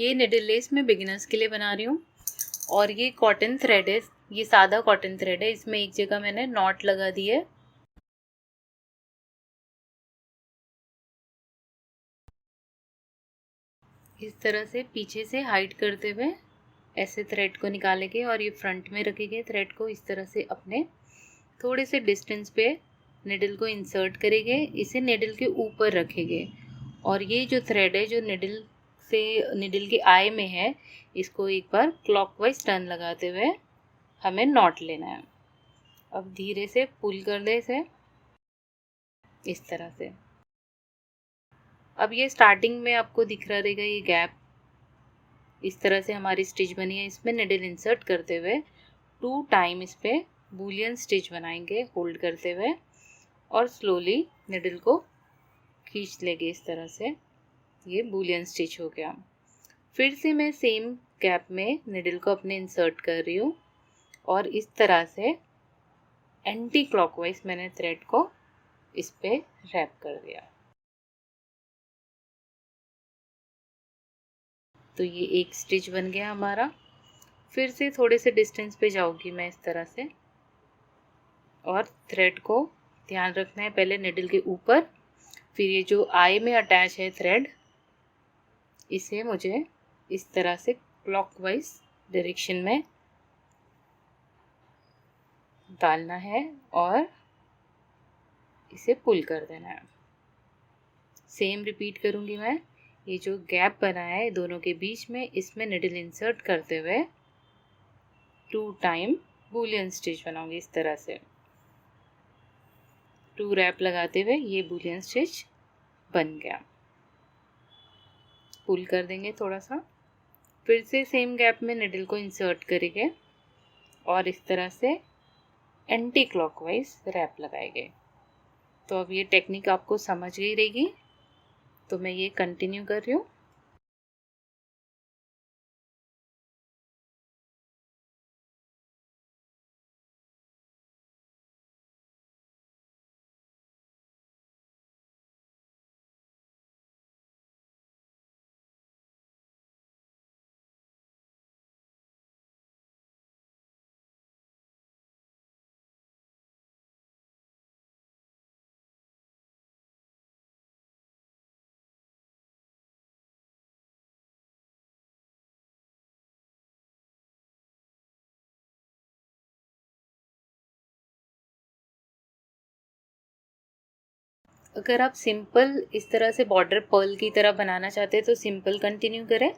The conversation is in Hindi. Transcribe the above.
ये निडल लेस मैं बिगिनर्स के लिए बना रही हूँ और ये कॉटन थ्रेड है, ये सादा कॉटन थ्रेड है। इसमें एक जगह मैंने नॉट लगा दी है। इस तरह से पीछे से हाइड करते हुए ऐसे थ्रेड को निकालेंगे और ये फ्रंट में रखेंगे। थ्रेड को इस तरह से अपने थोड़े से डिस्टेंस पे निडल को इंसर्ट करेंगे, इसे निडल के ऊपर रखेंगे और ये जो थ्रेड है जो निडल के आई में है, इसको एक बार क्लॉकवाइज टर्न लगाते हुए हमें नॉट लेना है। अब धीरे से पुल कर दे इसे इस तरह से। अब ये स्टार्टिंग में आपको दिख रहा रहेगा ये गैप, इस तरह से हमारी स्टिच बनी है। इसमें निडल इंसर्ट करते हुए 2 टाइम इस पे बूलियन स्टिच बनाएंगे होल्ड करते हुए और स्लोली निडल को खींच लेंगे इस तरह से। ये बूलियन स्टिच हो गया। फिर से मैं सेम गैप में निडल को अपने इंसर्ट कर रही हूँ और इस तरह से एंटी क्लॉकवाइज मैंने थ्रेड को इस पे रैप कर दिया। तो ये एक स्टिच बन गया हमारा। फिर से थोड़े से डिस्टेंस पे जाऊंगी मैं इस तरह से और थ्रेड को ध्यान रखना है पहले निडल के ऊपर, फिर ये जो आई में अटैच है थ्रेड, इसे मुझे इस तरह से क्लॉकवाइज डायरेक्शन में डालना है और इसे पुल कर देना है। सेम रिपीट करूंगी मैं। ये जो गैप बना है दोनों के बीच में, इसमें निडल इंसर्ट करते हुए 2 टाइम बूलियन स्टिच बनाऊंगी इस तरह से। 2 रैप लगाते हुए ये बूलियन स्टिच बन गया। पुल कर देंगे थोड़ा सा, फिर से सेम गैप में निडल को इंसर्ट करेंगे और इस तरह से एंटी क्लॉकवाइज रैप लगाएंगे। तो अब ये टेक्निक आपको समझ गई रहेगी, तो मैं ये कंटिन्यू कर रही हूँ। अगर आप सिंपल इस तरह से बॉर्डर पर्ल की तरह बनाना चाहते हैं तो सिंपल कंटिन्यू करें,